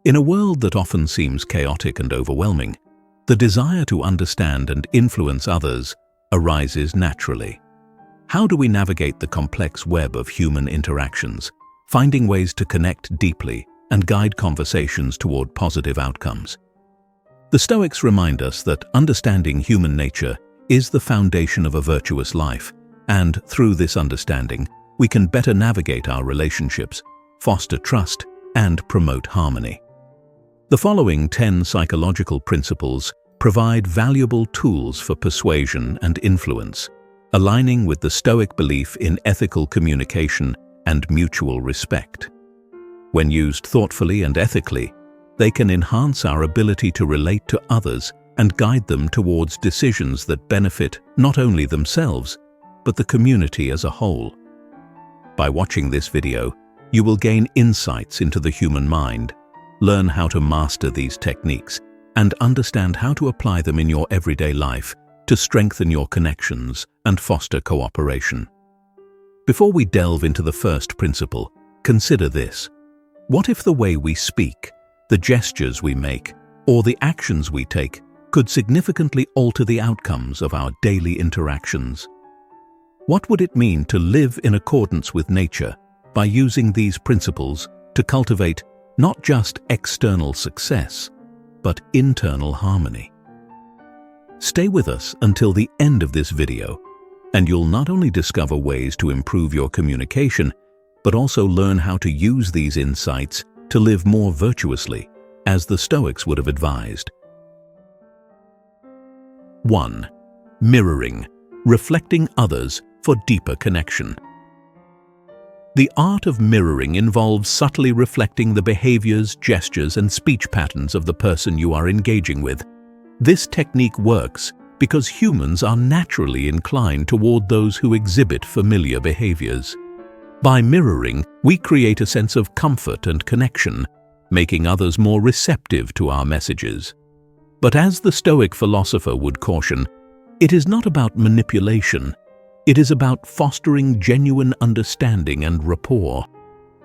In a world that often seems chaotic and overwhelming, the desire to understand and influence others arises naturally. How do we navigate the complex web of human interactions, finding ways to connect deeply and guide conversations toward positive outcomes? The Stoics remind us that understanding human nature is the foundation of a virtuous life, and through this understanding, we can better navigate our relationships, foster trust, and promote harmony. The following 10 psychological principles provide valuable tools for persuasion and influence, aligning with the Stoic belief in ethical communication and mutual respect. When used thoughtfully and ethically, they can enhance our ability to relate to others and guide them towards decisions that benefit not only themselves, but the community as a whole. By watching this video, you will gain insights into the human mind, learn how to master these techniques, and understand how to apply them in your everyday life to strengthen your connections and foster cooperation. Before we delve into the first principle, consider this. What if the way we speak, the gestures we make, or the actions we take could significantly alter the outcomes of our daily interactions? What would it mean to live in accordance with nature by using these principles to cultivate not just external success, but internal harmony? Stay with us until the end of this video, and you'll not only discover ways to improve your communication, but also learn how to use these insights to live more virtuously, as the Stoics would have advised. 1. Mirroring, reflecting others for deeper connection. The art of mirroring involves subtly reflecting the behaviors, gestures, and speech patterns of the person you are engaging with. This technique works because humans are naturally inclined toward those who exhibit familiar behaviors. By mirroring, we create a sense of comfort and connection, making others more receptive to our messages. But as the Stoic philosopher would caution, it is not about manipulation. It is about fostering genuine understanding and rapport.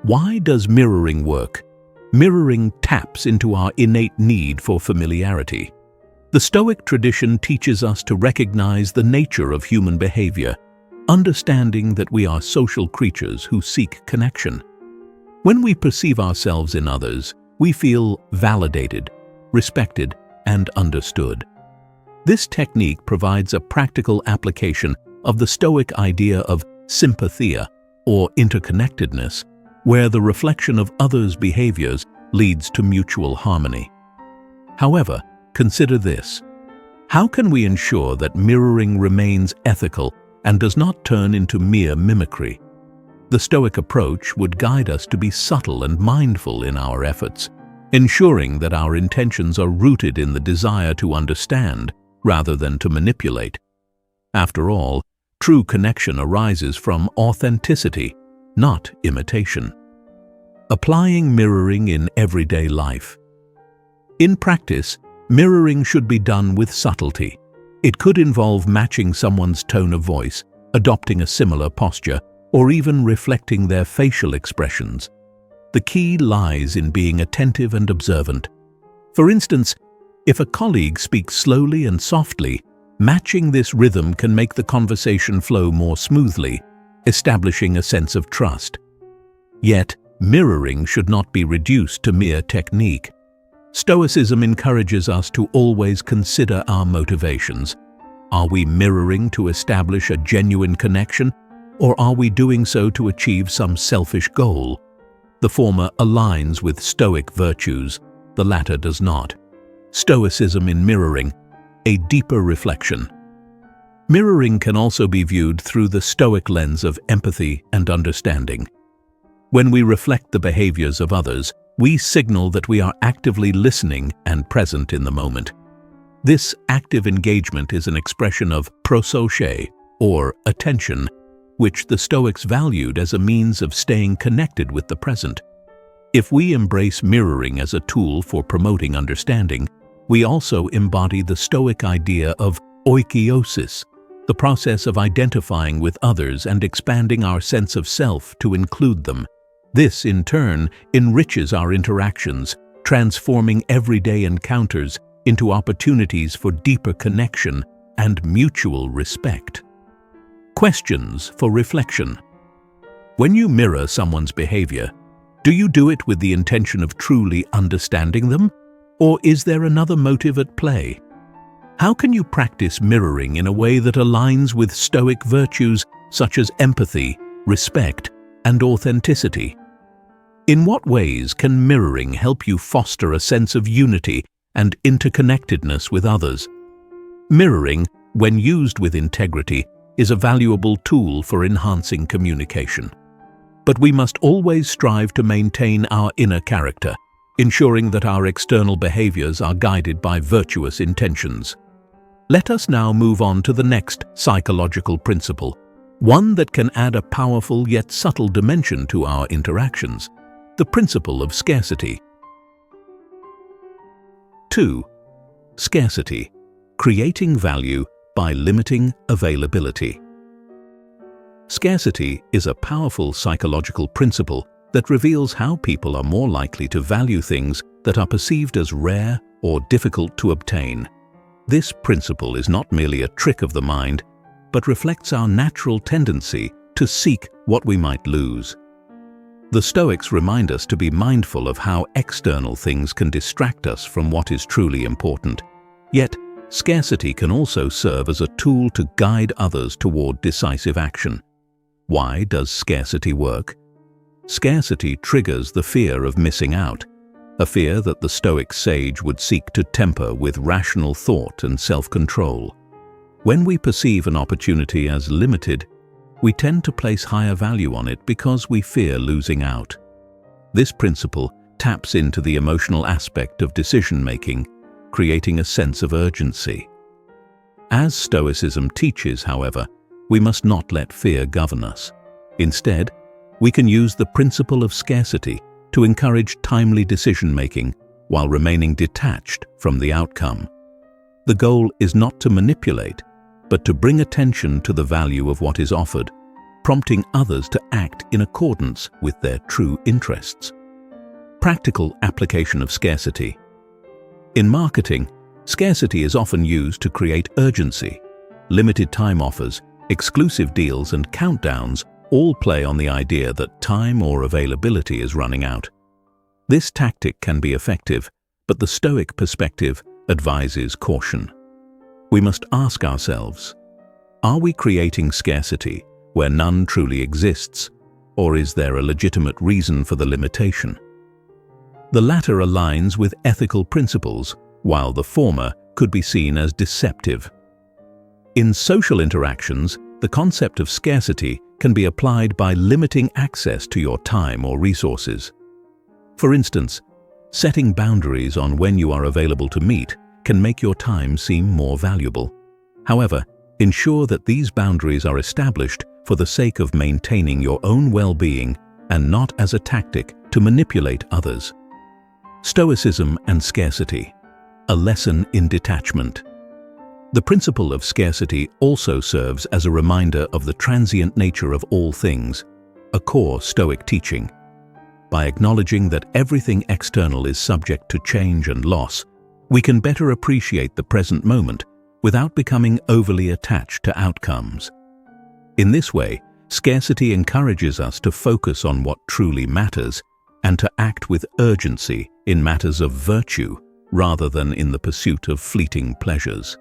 Why does mirroring work? Mirroring taps into our innate need for familiarity. The Stoic tradition teaches us to recognize the nature of human behavior, understanding that we are social creatures who seek connection. When we perceive ourselves in others, we feel validated, respected, and understood. This technique provides a practical application of the Stoic idea of sympathia, or interconnectedness, where the reflection of others' behaviors leads to mutual harmony. However, consider this. How can we ensure that mirroring remains ethical and does not turn into mere mimicry? The Stoic approach would guide us to be subtle and mindful in our efforts, ensuring that our intentions are rooted in the desire to understand rather than to manipulate. After all, true connection arises from authenticity, not imitation. Applying mirroring in everyday life. In practice, mirroring should be done with subtlety. It could involve matching someone's tone of voice, adopting a similar posture, or even reflecting their facial expressions. The key lies in being attentive and observant. For instance, if a colleague speaks slowly and softly, matching this rhythm can make the conversation flow more smoothly, establishing a sense of trust. Yet, mirroring should not be reduced to mere technique. Stoicism encourages us to always consider our motivations. Are we mirroring to establish a genuine connection, or are we doing so to achieve some selfish goal? The former aligns with Stoic virtues, the latter does not. Stoicism in mirroring, a deeper reflection. Mirroring can also be viewed through the Stoic lens of empathy and understanding. When we reflect the behaviors of others, we signal that we are actively listening and present in the moment. This active engagement is an expression of prosauche, or attention, which the Stoics valued as a means of staying connected with the present. If we embrace mirroring as a tool for promoting understanding, we also embody the Stoic idea of oikeiosis, the process of identifying with others and expanding our sense of self to include them. This, in turn, enriches our interactions, transforming everyday encounters into opportunities for deeper connection and mutual respect. Questions for reflection. When you mirror someone's behavior, do you do it with the intention of truly understanding them, or is there another motive at play? How can you practice mirroring in a way that aligns with Stoic virtues such as empathy, respect, and authenticity? In what ways can mirroring help you foster a sense of unity and interconnectedness with others? Mirroring, when used with integrity, is a valuable tool for enhancing communication. But we must always strive to maintain our inner character, ensuring that our external behaviors are guided by virtuous intentions. Let us now move on to the next psychological principle, one that can add a powerful yet subtle dimension to our interactions: the principle of scarcity. 2. Scarcity, creating value by limiting availability. Scarcity is a powerful psychological principle that reveals how people are more likely to value things that are perceived as rare or difficult to obtain. This principle is not merely a trick of the mind, but reflects our natural tendency to seek what we might lose. The Stoics remind us to be mindful of how external things can distract us from what is truly important. Yet, scarcity can also serve as a tool to guide others toward decisive action. Why does scarcity work? Scarcity triggers the fear of missing out, a fear that the Stoic sage would seek to temper with rational thought and self-control. When we perceive an opportunity as limited, we tend to place higher value on it because we fear losing out. This principle taps into the emotional aspect of decision-making, creating a sense of urgency. As Stoicism teaches, however, we must not let fear govern us. Instead, we can use the principle of scarcity to encourage timely decision-making while remaining detached from the outcome. The goal is not to manipulate, but to bring attention to the value of what is offered, prompting others to act in accordance with their true interests. Practical application of scarcity. In marketing, scarcity is often used to create urgency. Limited time offers, exclusive deals, and countdowns all play on the idea that time or availability is running out. This tactic can be effective, but the Stoic perspective advises caution. We must ask ourselves, are we creating scarcity where none truly exists, or is there a legitimate reason for the limitation? The latter aligns with ethical principles, while the former could be seen as deceptive. In social interactions, the concept of scarcity can be applied by limiting access to your time or resources. For instance, setting boundaries on when you are available to meet can make your time seem more valuable. However, ensure that these boundaries are established for the sake of maintaining your own well-being and not as a tactic to manipulate others. Stoicism and scarcity, a lesson in detachment. The principle of scarcity also serves as a reminder of the transient nature of all things, a core Stoic teaching. By acknowledging that everything external is subject to change and loss, we can better appreciate the present moment without becoming overly attached to outcomes. In this way, scarcity encourages us to focus on what truly matters and to act with urgency in matters of virtue rather than in the pursuit of fleeting pleasures.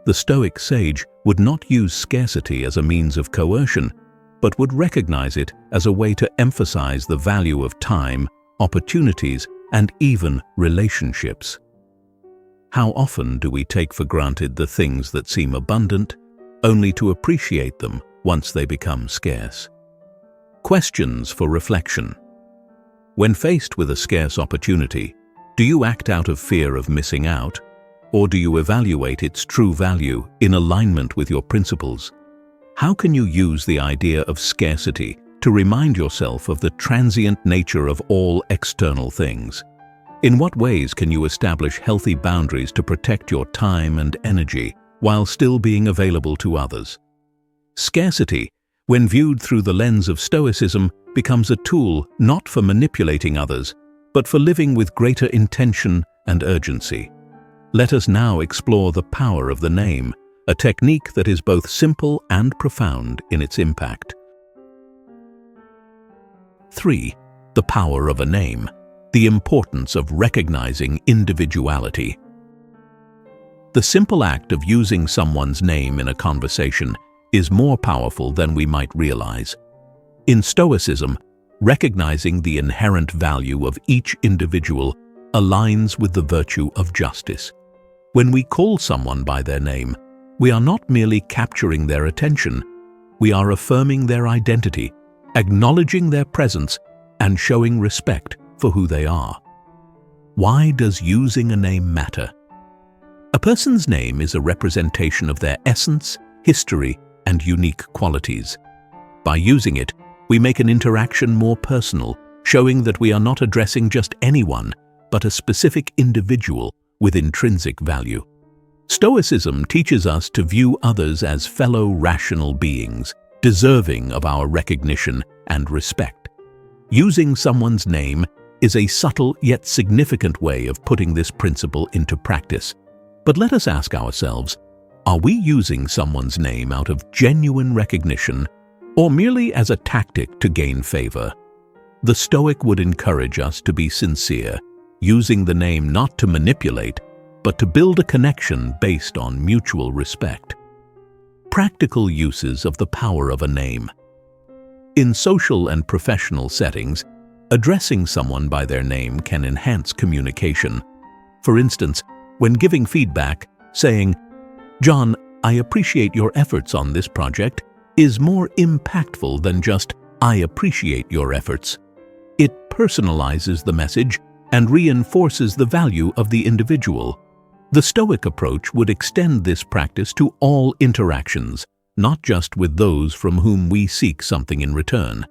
The Stoic sage would not use scarcity as a means of coercion, but would recognize it as a way to emphasize the value of time, opportunities, and even relationships. How often do we take for granted the things that seem abundant, only to appreciate them once they become scarce? Questions for reflection. When faced with a scarce opportunity, do you act out of fear of missing out, or do you evaluate its true value in alignment with your principles? How can you use the idea of scarcity to remind yourself of the transient nature of all external things? In what ways can you establish healthy boundaries to protect your time and energy while still being available to others? Scarcity, when viewed through the lens of Stoicism, becomes a tool not for manipulating others, but for living with greater intention and urgency. Let us now explore the power of the name, a technique that is both simple and profound in its impact. 3. The power of a name. The importance of recognizing individuality. The simple act of using someone's name in a conversation is more powerful than we might realize. In Stoicism, recognizing the inherent value of each individual aligns with the virtue of justice. When we call someone by their name, we are not merely capturing their attention, we are affirming their identity, acknowledging their presence, and showing respect for who they are. Why does using a name matter? A person's name is a representation of their essence, history, and unique qualities. By using it, we make an interaction more personal, showing that we are not addressing just anyone, but a specific individual with intrinsic value. Stoicism teaches us to view others as fellow rational beings, deserving of our recognition and respect. Using someone's name is a subtle yet significant way of putting this principle into practice. But let us ask ourselves, are we using someone's name out of genuine recognition or merely as a tactic to gain favor? The Stoic would encourage us to be sincere, using the name not to manipulate, but to build a connection based on mutual respect. Practical uses of the power of a name. In social and professional settings, addressing someone by their name can enhance communication. For instance, when giving feedback, saying, "John, I appreciate your efforts on this project," is more impactful than just, "I appreciate your efforts." It personalizes the message and reinforces the value of the individual. The Stoic approach would extend this practice to all interactions, not just with those from whom we seek something in return.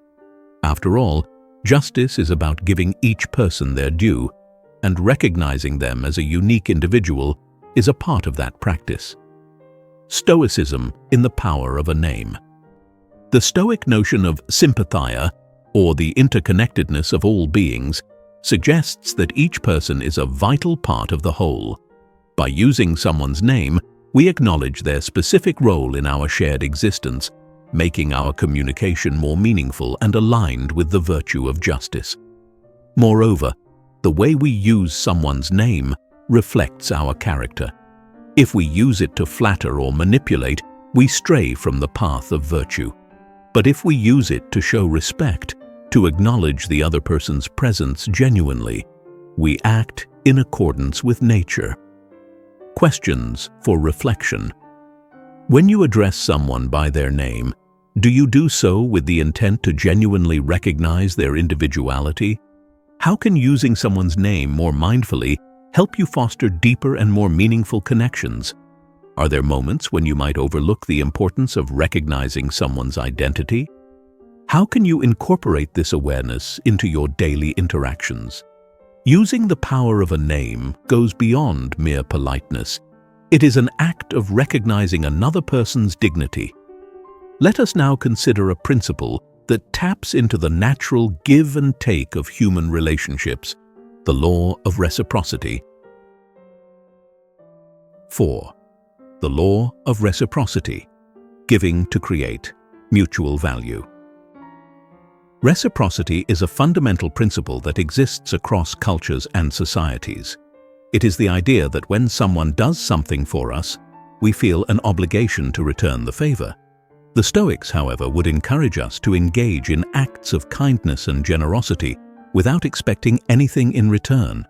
After all, justice is about giving each person their due, and recognizing them as a unique individual is a part of that practice. Stoicism in the power of a name. The Stoic notion of sympathia, or the interconnectedness of all beings, suggests that each person is a vital part of the whole. By using someone's name, we acknowledge their specific role in our shared existence, making our communication more meaningful and aligned with the virtue of justice. Moreover, the way we use someone's name reflects our character. If we use it to flatter or manipulate, we stray from the path of virtue. But if we use it to show respect, to acknowledge the other person's presence genuinely, we act in accordance with nature. Questions for reflection. When you address someone by their name, do you do so with the intent to genuinely recognize their individuality? How can using someone's name more mindfully help you foster deeper and more meaningful connections? Are there moments when you might overlook the importance of recognizing someone's identity? How can you incorporate this awareness into your daily interactions? Using the power of a name goes beyond mere politeness. It is an act of recognizing another person's dignity. Let us now consider a principle that taps into the natural give and take of human relationships, the law of reciprocity. 4. The law of reciprocity, giving to create mutual value. Reciprocity is a fundamental principle that exists across cultures and societies. It is the idea that when someone does something for us, we feel an obligation to return the favor. The Stoics, however, would encourage us to engage in acts of kindness and generosity without expecting anything in return.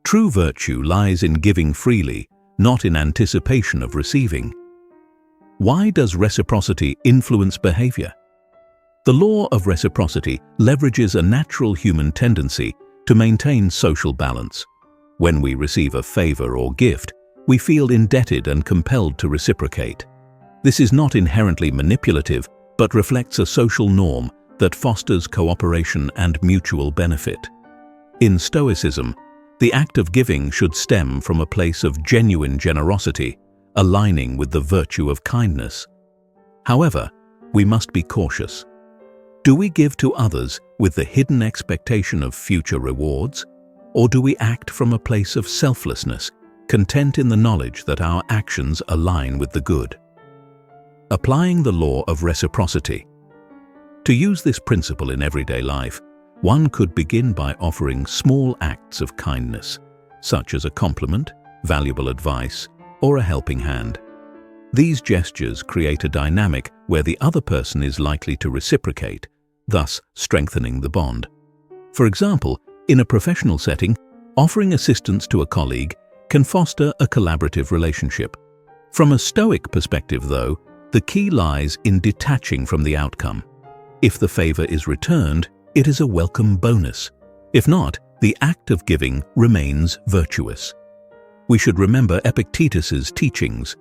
True virtue lies in giving freely, not in anticipation of receiving. Why does reciprocity influence behavior? The law of reciprocity leverages a natural human tendency to maintain social balance. When we receive a favor or gift, we feel indebted and compelled to reciprocate. This is not inherently manipulative, but reflects a social norm that fosters cooperation and mutual benefit. In Stoicism, the act of giving should stem from a place of genuine generosity, aligning with the virtue of kindness. However, we must be cautious. Do we give to others with the hidden expectation of future rewards? Or do we act from a place of selflessness, content in the knowledge that our actions align with the good? Applying the law of reciprocity. To use this principle in everyday life, one could begin by offering small acts of kindness, such as a compliment, valuable advice, or a helping hand. These gestures create a dynamic where the other person is likely to reciprocate, thus strengthening the bond. For example, in a professional setting, offering assistance to a colleague can foster a collaborative relationship. From a Stoic perspective, though, the key lies in detaching from the outcome. If the favor is returned, it is a welcome bonus. If not, the act of giving remains virtuous. We should remember Epictetus's teachings.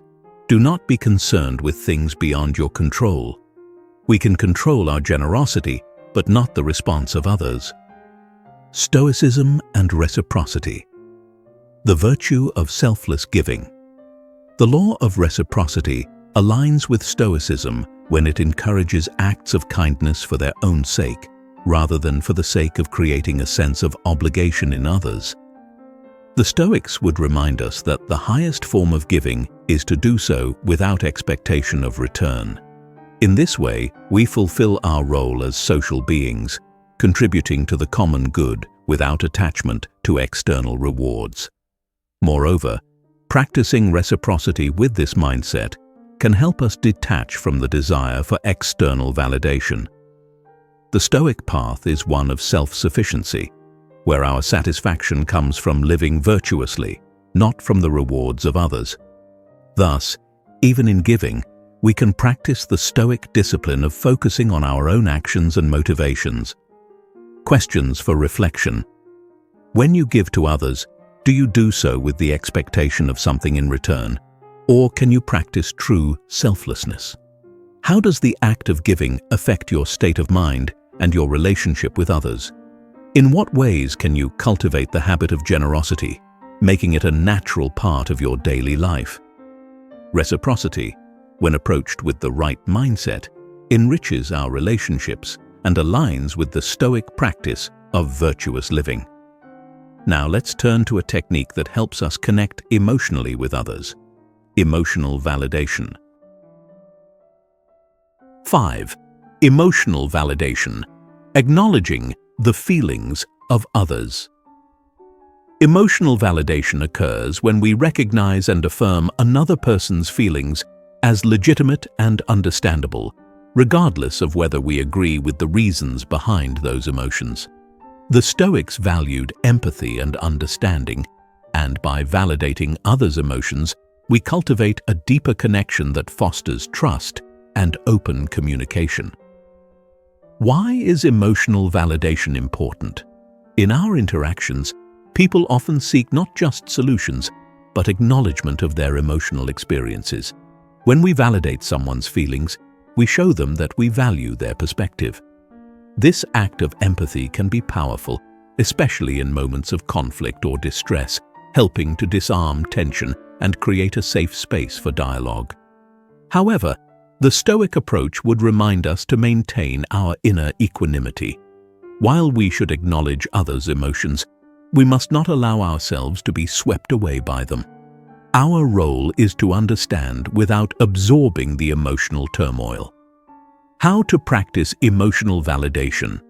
Do not be concerned with things beyond your control. We can control our generosity, but not the response of others. Stoicism and reciprocity. The virtue of selfless giving. The law of reciprocity aligns with Stoicism when it encourages acts of kindness for their own sake, rather than for the sake of creating a sense of obligation in others. The Stoics would remind us that the highest form of giving is to do so without expectation of return. In this way, we fulfill our role as social beings, contributing to the common good without attachment to external rewards. Moreover, practicing reciprocity with this mindset can help us detach from the desire for external validation. The Stoic path is one of self-sufficiency, where our satisfaction comes from living virtuously, not from the rewards of others. Thus, even in giving, we can practice the Stoic discipline of focusing on our own actions and motivations. Questions for reflection. When you give to others, do you do so with the expectation of something in return? Or can you practice true selflessness? How does the act of giving affect your state of mind and your relationship with others? In what ways can you cultivate the habit of generosity, making it a natural part of your daily life? Reciprocity, when approached with the right mindset, enriches our relationships and aligns with the Stoic practice of virtuous living. Now let's turn to a technique that helps us connect emotionally with others. Emotional validation. 5. Emotional validation. Acknowledging the feelings of others. Emotional validation occurs when we recognize and affirm another person's feelings as legitimate and understandable, regardless of whether we agree with the reasons behind those emotions. The Stoics valued empathy and understanding, and by validating others' emotions, we cultivate a deeper connection that fosters trust and open communication. Why is emotional validation important? In our interactions, people often seek not just solutions, but acknowledgement of their emotional experiences. When we validate someone's feelings, we show them that we value their perspective. This act of empathy can be powerful, especially in moments of conflict or distress, helping to disarm tension and create a safe space for dialogue. However, the Stoic approach would remind us to maintain our inner equanimity. While we should acknowledge others' emotions, we must not allow ourselves to be swept away by them. Our role is to understand without absorbing the emotional turmoil. How to practice emotional validation.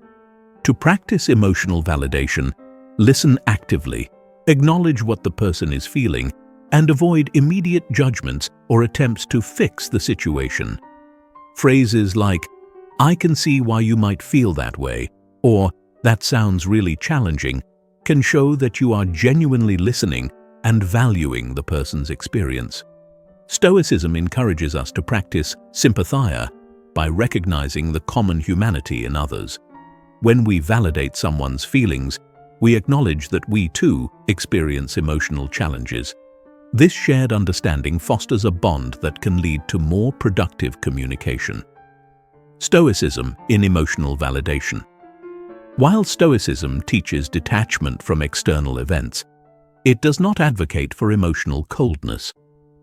To practice emotional validation, listen actively, acknowledge what the person is feeling, and avoid immediate judgments or attempts to fix the situation. Phrases like, "I can see why you might feel that way," or "that sounds really challenging," can show that you are genuinely listening and valuing the person's experience. Stoicism encourages us to practice sympathia by recognizing the common humanity in others. When we validate someone's feelings, we acknowledge that we too experience emotional challenges. This shared understanding fosters a bond that can lead to more productive communication. Stoicism in emotional validation. While Stoicism teaches detachment from external events, it does not advocate for emotional coldness.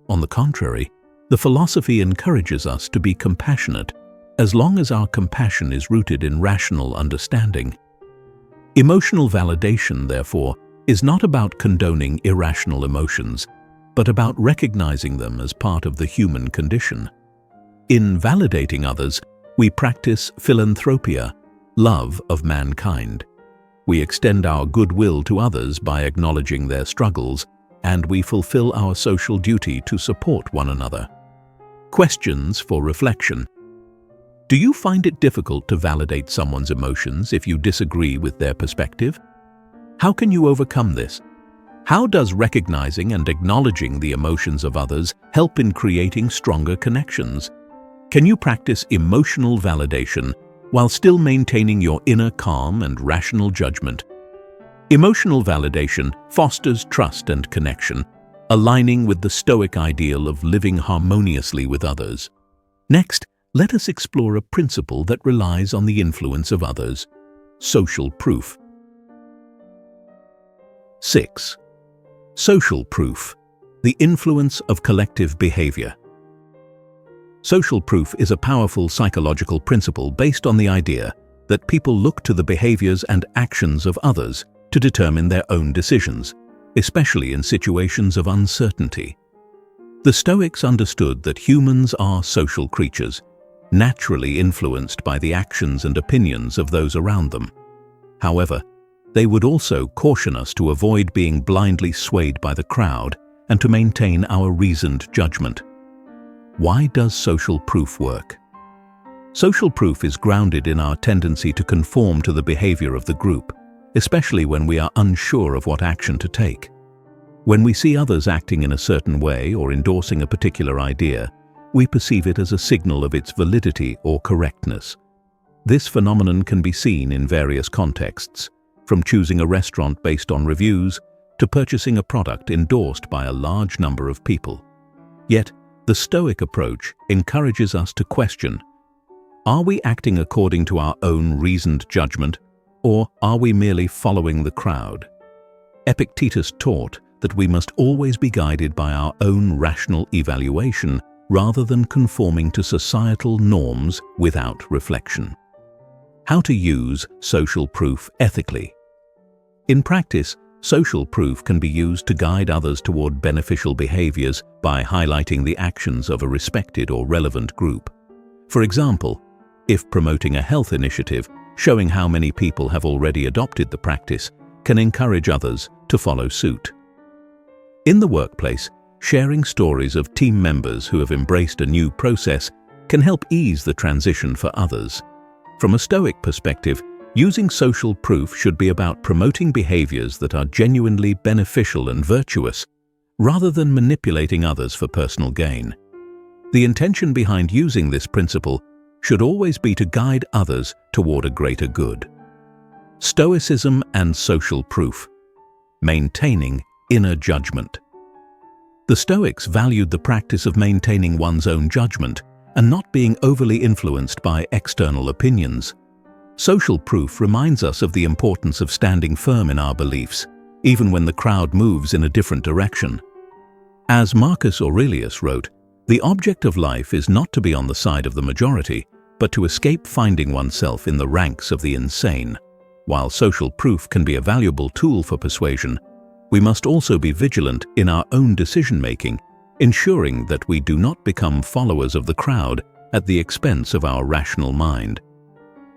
On the contrary, the philosophy encourages us to be compassionate as long as our compassion is rooted in rational understanding. Emotional validation, therefore, is not about condoning irrational emotions, but about recognizing them as part of the human condition. In validating others, we practice philanthropia, love of mankind. We extend our goodwill to others by acknowledging their struggles, and we fulfill our social duty to support one another. Questions for reflection. Do you find it difficult to validate someone's emotions if you disagree with their perspective? How can you overcome this? How does recognizing and acknowledging the emotions of others help in creating stronger connections? Can you practice emotional validation while still maintaining your inner calm and rational judgment? Emotional validation fosters trust and connection, aligning with the Stoic ideal of living harmoniously with others. Next, let us explore a principle that relies on the influence of others: social proof. 6. Social proof, the influence of collective behavior. Social proof is a powerful psychological principle based on the idea that people look to the behaviors and actions of others to determine their own decisions, especially in situations of uncertainty. The Stoics understood that humans are social creatures, naturally influenced by the actions and opinions of those around them. However, they would also caution us to avoid being blindly swayed by the crowd and to maintain our reasoned judgment. Why does social proof work? Social proof is grounded in our tendency to conform to the behavior of the group, especially when we are unsure of what action to take. When we see others acting in a certain way or endorsing a particular idea, we perceive it as a signal of its validity or correctness. This phenomenon can be seen in various contexts, from choosing a restaurant based on reviews to purchasing a product endorsed by a large number of people. Yet, the Stoic approach encourages us to question: are we acting according to our own reasoned judgment, or are we merely following the crowd? Epictetus taught that we must always be guided by our own rational evaluation rather than conforming to societal norms without reflection. How to use social proof ethically. In practice, social proof can be used to guide others toward beneficial behaviors by highlighting the actions of a respected or relevant group. For example, if promoting a health initiative, showing how many people have already adopted the practice can encourage others to follow suit. In the workplace, sharing stories of team members who have embraced a new process can help ease the transition for others. From a Stoic perspective, using social proof should be about promoting behaviors that are genuinely beneficial and virtuous, rather than manipulating others for personal gain. The intention behind using this principle should always be to guide others toward a greater good. Stoicism and social proof. Maintaining inner judgment. The Stoics valued the practice of maintaining one's own judgment and not being overly influenced by external opinions. Social proof reminds us of the importance of standing firm in our beliefs, even when the crowd moves in a different direction. As Marcus Aurelius wrote, "The object of life is not to be on the side of the majority, but to escape finding oneself in the ranks of the insane." While social proof can be a valuable tool for persuasion, we must also be vigilant in our own decision-making, ensuring that we do not become followers of the crowd at the expense of our rational mind.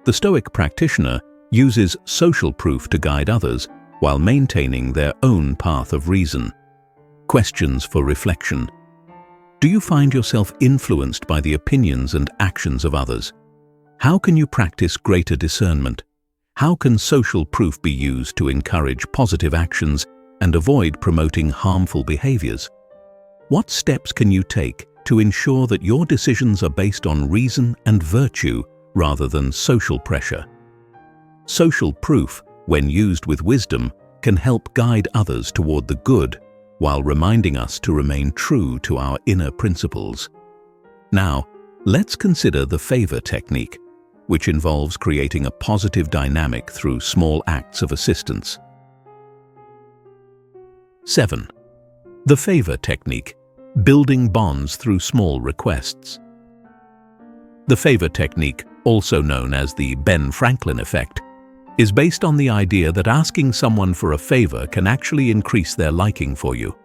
The Stoic practitioner uses social proof to guide others while maintaining their own path of reason. Questions for reflection. Do you find yourself influenced by the opinions and actions of others? How can you practice greater discernment? How can social proof be used to encourage positive actions and avoid promoting harmful behaviors? What steps can you take to ensure that your decisions are based on reason and virtue rather than social pressure? Social proof, when used with wisdom, can help guide others toward the good while reminding us to remain true to our inner principles. Now, let's consider the favor technique, which involves creating a positive dynamic through small acts of assistance. 7. The favor technique, building bonds through small requests. The favor technique, also known as the Ben Franklin effect, is based on the idea that asking someone for a favor can actually increase their liking for you.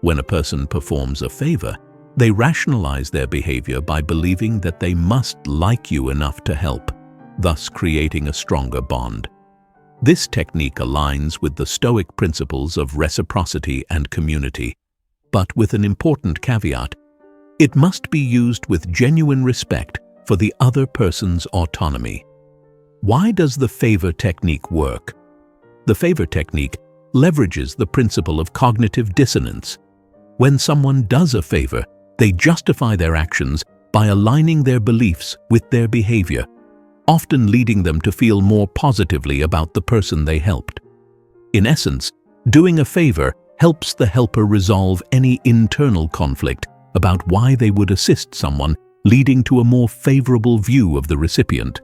When a person performs a favor, they rationalize their behavior by believing that they must like you enough to help, thus creating a stronger bond. This technique aligns with the Stoic principles of reciprocity and community, but with an important caveat: it must be used with genuine respect for the other person's autonomy. Why does the favor technique work? The favor technique leverages the principle of cognitive dissonance. When someone does a favor, they justify their actions by aligning their beliefs with their behavior, often leading them to feel more positively about the person they helped. In essence, doing a favor helps the helper resolve any internal conflict about why they would assist someone, leading to a more favorable view of the recipient.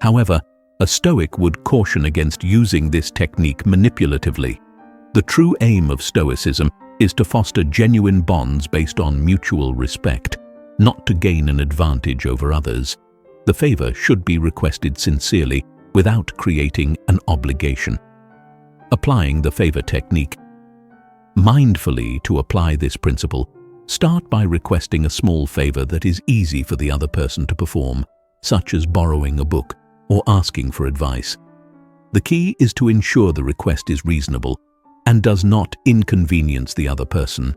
However, a Stoic would caution against using this technique manipulatively. The true aim of Stoicism is to foster genuine bonds based on mutual respect, not to gain an advantage over others. The favor should be requested sincerely without creating an obligation. Applying the favor technique. Mindfully to apply this principle, start by requesting a small favor that is easy for the other person to perform, such as borrowing a book or asking for advice. The key is to ensure the request is reasonable and does not inconvenience the other person.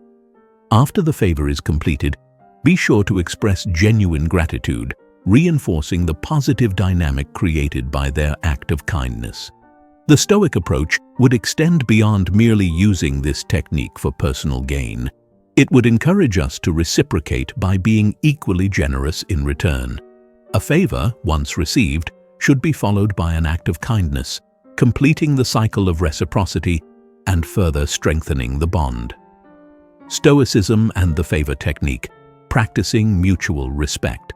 After the favor is completed, be sure to express genuine gratitude, reinforcing the positive dynamic created by their act of kindness. The Stoic approach would extend beyond merely using this technique for personal gain. It would encourage us to reciprocate by being equally generous in return. A favor, once received, should be followed by an act of kindness, completing the cycle of reciprocity and further strengthening the bond. Stoicism and the favor technique, practicing mutual respect.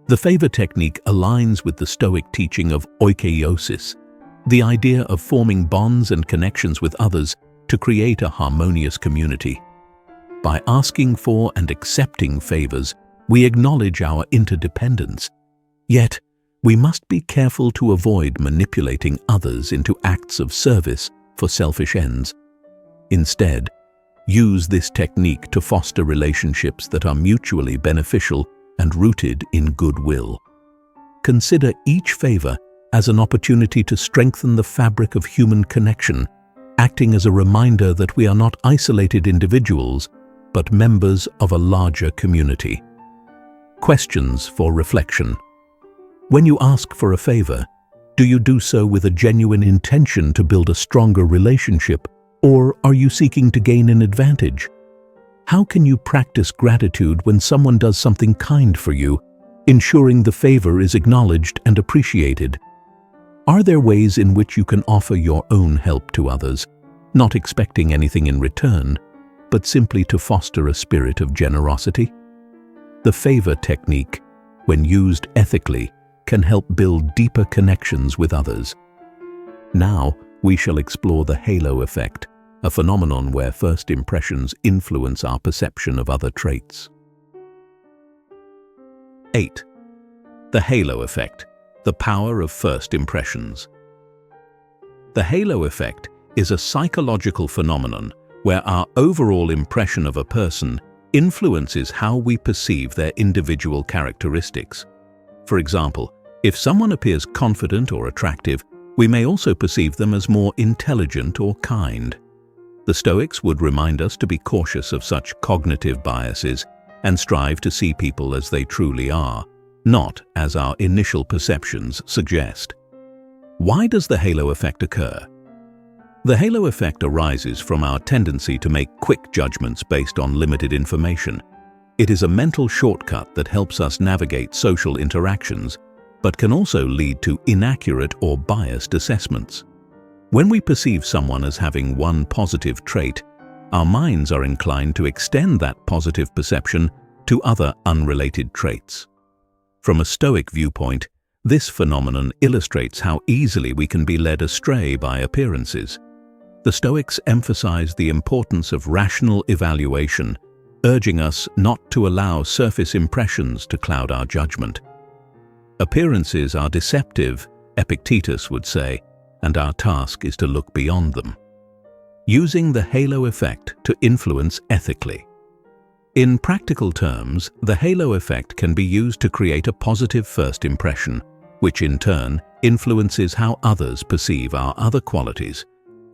The favor technique aligns with the Stoic teaching of oikeiosis, the idea of forming bonds and connections with others to create a harmonious community. By asking for and accepting favors, we acknowledge our interdependence. Yet, we must be careful to avoid manipulating others into acts of service for selfish ends. Instead, use this technique to foster relationships that are mutually beneficial and rooted in goodwill. Consider each favor as an opportunity to strengthen the fabric of human connection, acting as a reminder that we are not isolated individuals, but members of a larger community. Questions for reflection. When you ask for a favor, do you do so with a genuine intention to build a stronger relationship, or are you seeking to gain an advantage? How can you practice gratitude when someone does something kind for you, ensuring the favor is acknowledged and appreciated? Are there ways in which you can offer your own help to others, not expecting anything in return, but simply to foster a spirit of generosity? The favor technique, when used ethically, can help build deeper connections with others. Now, we shall explore the halo effect, a phenomenon where first impressions influence our perception of other traits. 8. The halo effect, the power of first impressions. The halo effect is a psychological phenomenon where our overall impression of a person influences how we perceive their individual characteristics. For example, if someone appears confident or attractive, we may also perceive them as more intelligent or kind. The Stoics would remind us to be cautious of such cognitive biases and strive to see people as they truly are, not as our initial perceptions suggest. Why does the halo effect occur? The halo effect arises from our tendency to make quick judgments based on limited information. It is a mental shortcut that helps us navigate social interactions, but can also lead to inaccurate or biased assessments. When we perceive someone as having one positive trait, our minds are inclined to extend that positive perception to other unrelated traits. From a Stoic viewpoint, this phenomenon illustrates how easily we can be led astray by appearances. The Stoics emphasize the importance of rational evaluation, urging us not to allow surface impressions to cloud our judgment. Appearances are deceptive, Epictetus would say, and our task is to look beyond them. Using the halo effect to influence ethically. In practical terms, the halo effect can be used to create a positive first impression, which in turn influences how others perceive our other qualities.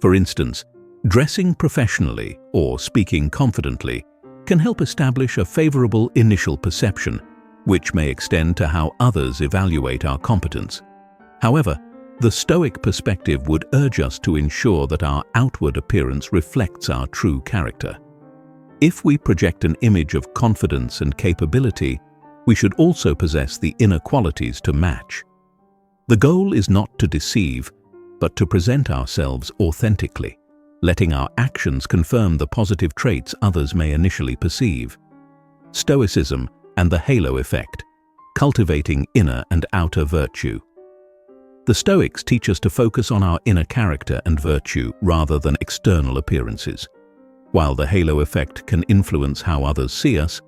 For instance, dressing professionally or speaking confidently can help establish a favorable initial perception, which may extend to how others evaluate our competence. However, the Stoic perspective would urge us to ensure that our outward appearance reflects our true character. If we project an image of confidence and capability, we should also possess the inner qualities to match. The goal is not to deceive, but to present ourselves authentically, letting our actions confirm the positive traits others may initially perceive. Stoicism and the halo effect, cultivating inner and outer virtue. The Stoics teach us to focus on our inner character and virtue rather than external appearances. While the halo effect can influence how others see us,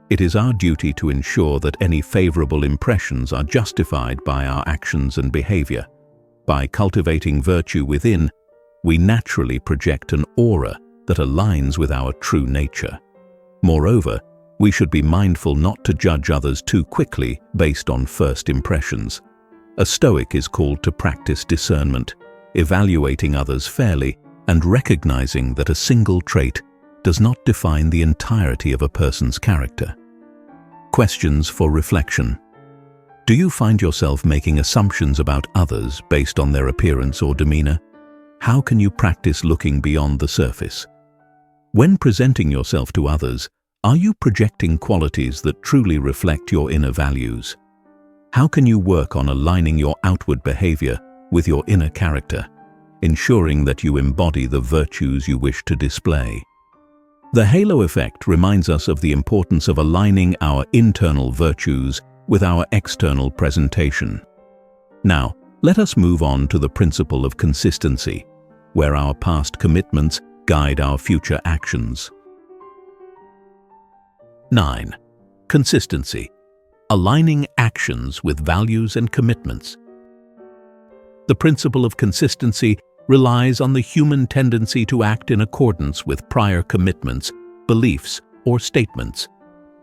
it is our duty to ensure that any favorable impressions are justified by our actions and behavior. By cultivating virtue within, we naturally project an aura that aligns with our true nature. Moreover, we should be mindful not to judge others too quickly based on first impressions. A Stoic is called to practice discernment, evaluating others fairly and recognizing that a single trait does not define the entirety of a person's character. Questions for reflection. Do you find yourself making assumptions about others based on their appearance or demeanor? How can you practice looking beyond the surface? When presenting yourself to others, are you projecting qualities that truly reflect your inner values? How can you work on aligning your outward behavior with your inner character, ensuring that you embody the virtues you wish to display? The halo effect reminds us of the importance of aligning our internal virtues with our external presentation. Now, let us move on to the principle of consistency, where our past commitments guide our future actions. 9. Consistency. Aligning actions with values and commitments. The principle of consistency relies on the human tendency to act in accordance with prior commitments, beliefs, or statements.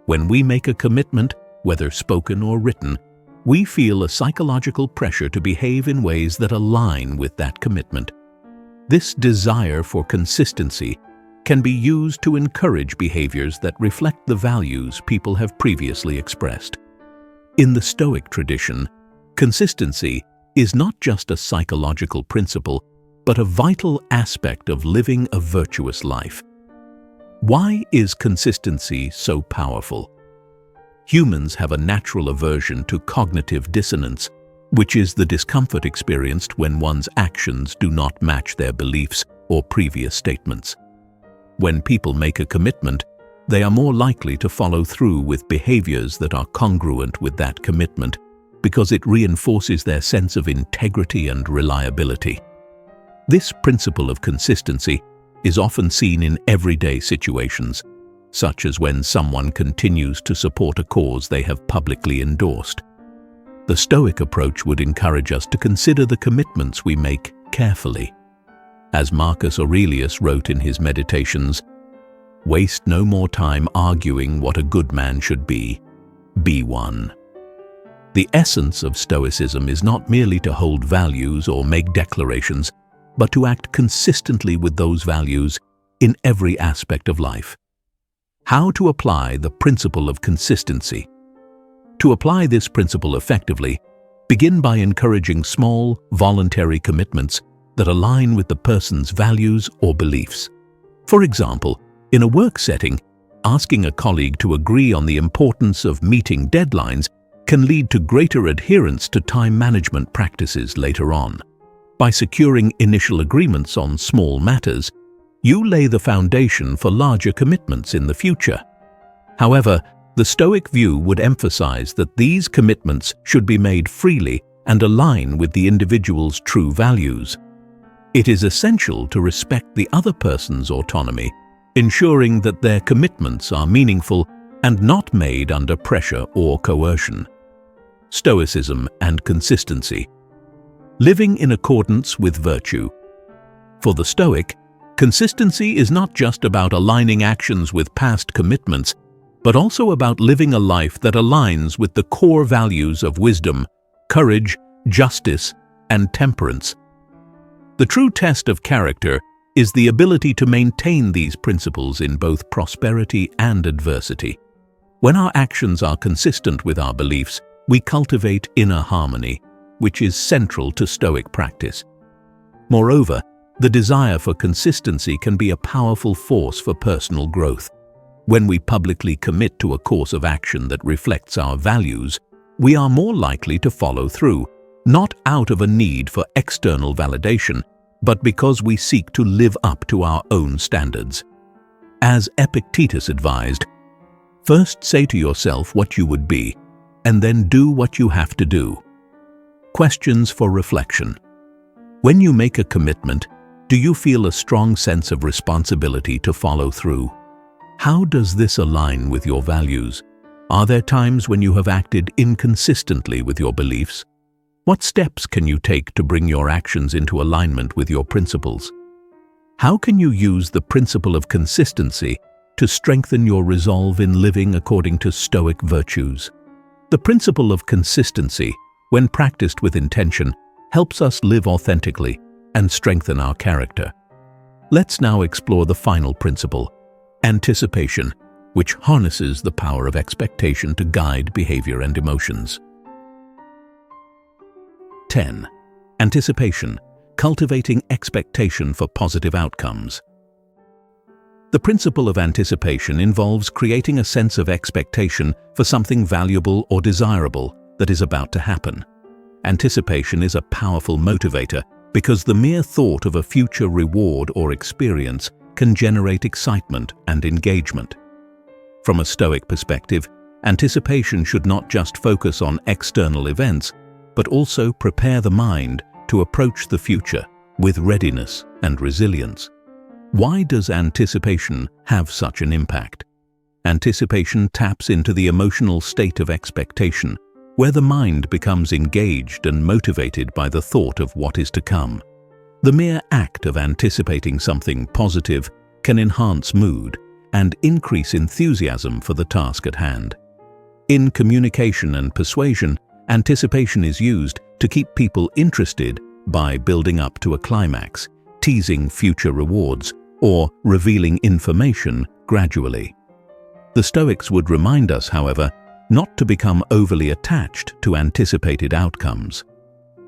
When we make a commitment, whether spoken or written, we feel a psychological pressure to behave in ways that align with that commitment. This desire for consistency can be used to encourage behaviors that reflect the values people have previously expressed. In the Stoic tradition, consistency is not just a psychological principle, but a vital aspect of living a virtuous life. Why is consistency so powerful? Humans have a natural aversion to cognitive dissonance, which is the discomfort experienced when one's actions do not match their beliefs or previous statements. When people make a commitment, they are more likely to follow through with behaviors that are congruent with that commitment because it reinforces their sense of integrity and reliability. This principle of consistency is often seen in everyday situations, such as when someone continues to support a cause they have publicly endorsed. The Stoic approach would encourage us to consider the commitments we make carefully. As Marcus Aurelius wrote in his Meditations, "Waste no more time arguing what a good man should be one." The essence of Stoicism is not merely to hold values or make declarations, but to act consistently with those values in every aspect of life. How to apply the principle of consistency? To apply this principle effectively, begin by encouraging small, voluntary commitments that align with the person's values or beliefs. For example, in a work setting, asking a colleague to agree on the importance of meeting deadlines can lead to greater adherence to time management practices later on. By securing initial agreements on small matters, you lay the foundation for larger commitments in the future. However, the Stoic view would emphasize that these commitments should be made freely and align with the individual's true values. It is essential to respect the other person's autonomy, ensuring that their commitments are meaningful and not made under pressure or coercion. Stoicism and consistency. living in accordance with virtue. For the Stoic, consistency is not just about aligning actions with past commitments, but also about living a life that aligns with the core values of wisdom, courage, justice, and temperance. The true test of character is the ability to maintain these principles in both prosperity and adversity. When our actions are consistent with our beliefs, we cultivate inner harmony, which is central to Stoic practice. Moreover, the desire for consistency can be a powerful force for personal growth. When we publicly commit to a course of action that reflects our values, we are more likely to follow through, not out of a need for external validation, but because we seek to live up to our own standards. As Epictetus advised, first say to yourself what you would be, and then do what you have to do. Questions for reflection. When you make a commitment, do you feel a strong sense of responsibility to follow through? How does this align with your values? Are there times when you have acted inconsistently with your beliefs? What steps can you take to bring your actions into alignment with your principles? How can you use the principle of consistency to strengthen your resolve in living according to Stoic virtues? The principle of consistency, when practiced with intention, helps us live authentically and strengthen our character. Let's now explore the final principle, anticipation, which harnesses the power of expectation to guide behavior and emotions. 10. Anticipation, cultivating expectation for positive outcomes. The principle of anticipation involves creating a sense of expectation for something valuable or desirable that is about to happen. Anticipation is a powerful motivator because the mere thought of a future reward or experience can generate excitement and engagement. From a Stoic perspective, anticipation should not just focus on external events, but also prepare the mind to approach the future with readiness and resilience. Why does anticipation have such an impact? Anticipation taps into the emotional state of expectation, where the mind becomes engaged and motivated by the thought of what is to come. The mere act of anticipating something positive can enhance mood and increase enthusiasm for the task at hand. In communication and persuasion, anticipation is used to keep people interested by building up to a climax, teasing future rewards, or revealing information gradually. The Stoics would remind us, however, not to become overly attached to anticipated outcomes.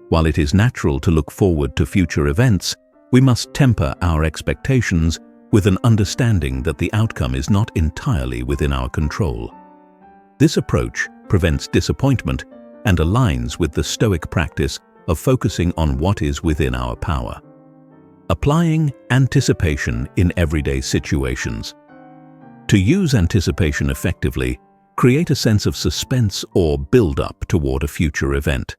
While it is natural to look forward to future events, we must temper our expectations with an understanding that the outcome is not entirely within our control. This approach prevents disappointment and aligns with the Stoic practice of focusing on what is within our power. Applying anticipation in everyday situations. To use anticipation effectively, create a sense of suspense or build-up toward a future event.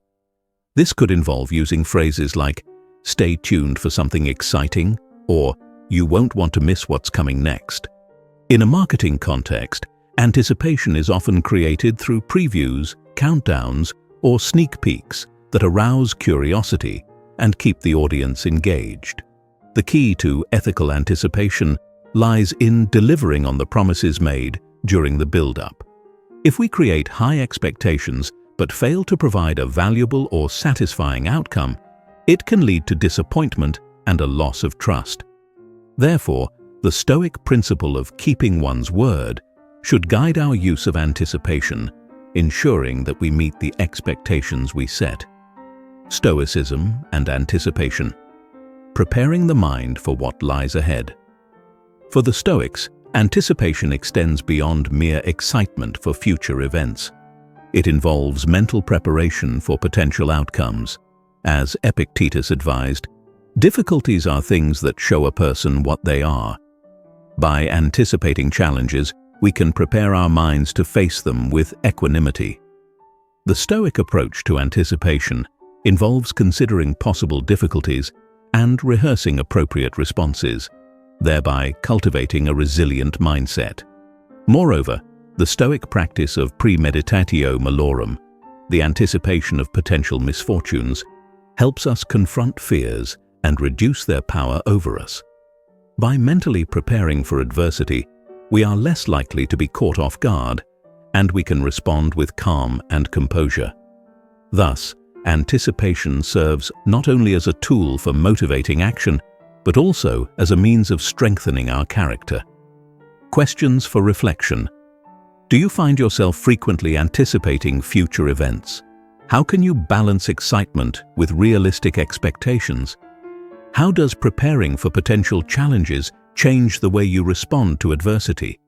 This could involve using phrases like, "Stay tuned for something exciting," or "You won't want to miss what's coming next." In a marketing context, anticipation is often created through previews, countdowns, or sneak peeks that arouse curiosity and keep the audience engaged. The key to ethical anticipation lies in delivering on the promises made during the build-up. If we create high expectations but fail to provide a valuable or satisfying outcome, it can lead to disappointment and a loss of trust. Therefore, the Stoic principle of keeping one's word should guide our use of anticipation, ensuring that we meet the expectations we set. Stoicism and anticipation. Preparing the mind for what lies ahead. For the Stoics, anticipation extends beyond mere excitement for future events. It involves mental preparation for potential outcomes. As Epictetus advised, difficulties are things that show a person what they are. By anticipating challenges, we can prepare our minds to face them with equanimity. The Stoic approach to anticipation involves considering possible difficulties and rehearsing appropriate responses, thereby cultivating a resilient mindset. Moreover, the Stoic practice of premeditatio malorum, the anticipation of potential misfortunes, helps us confront fears and reduce their power over us. By mentally preparing for adversity, we are less likely to be caught off guard, and we can respond with calm and composure. Thus, anticipation serves not only as a tool for motivating action, but also as a means of strengthening our character. Questions for reflection. Do you find yourself frequently anticipating future events? How can you balance excitement with realistic expectations? How does preparing for potential challenges change the way you respond to adversity?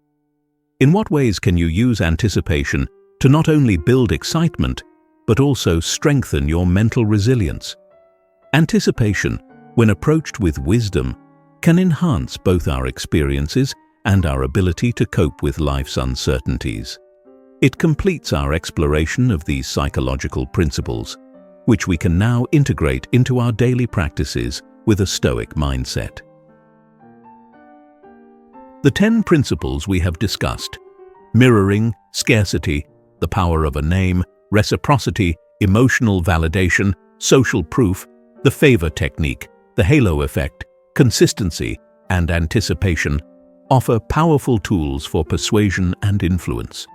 In what ways can you use anticipation to not only build excitement, but also strengthen your mental resilience? Anticipation, when approached with wisdom, can enhance both our experiences and our ability to cope with life's uncertainties. It completes our exploration of these psychological principles, which we can now integrate into our daily practices with a Stoic mindset. The 10 principles we have discussed: mirroring, scarcity, the power of a name, reciprocity, emotional validation, social proof, the favor technique, the halo effect, consistency, and anticipation, offer powerful tools for persuasion and influence.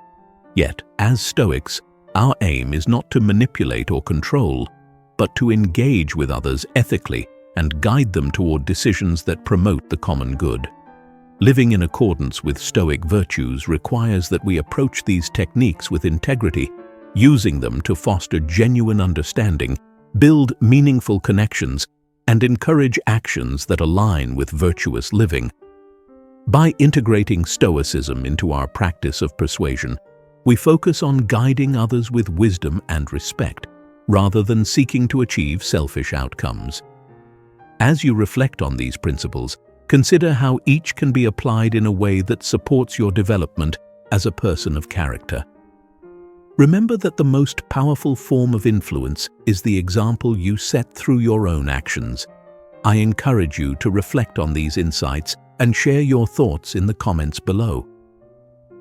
Yet, as Stoics, our aim is not to manipulate or control, but to engage with others ethically and guide them toward decisions that promote the common good. Living in accordance with Stoic virtues requires that we approach these techniques with integrity, using them to foster genuine understanding, build meaningful connections, and encourage actions that align with virtuous living. By integrating Stoicism into our practice of persuasion, we focus on guiding others with wisdom and respect, rather than seeking to achieve selfish outcomes. As you reflect on these principles, consider how each can be applied in a way that supports your development as a person of character. Remember that the most powerful form of influence is the example you set through your own actions. I encourage you to reflect on these insights and share your thoughts in the comments below.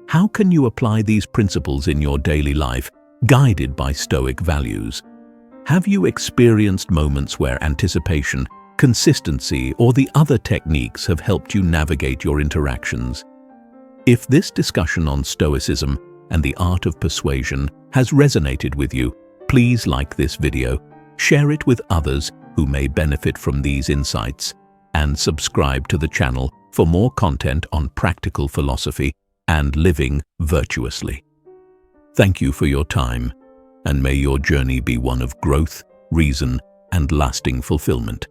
How can you apply these principles in your daily life, guided by Stoic values? Have you experienced moments where anticipation, consistency, or the other techniques have helped you navigate your interactions? If this discussion on Stoicism and the art of persuasion has resonated with you, please like this video, share it with others who may benefit from these insights, and subscribe to the channel for more content on practical philosophy and living virtuously. Thank you for your time, and may your journey be one of growth, reason, and lasting fulfillment.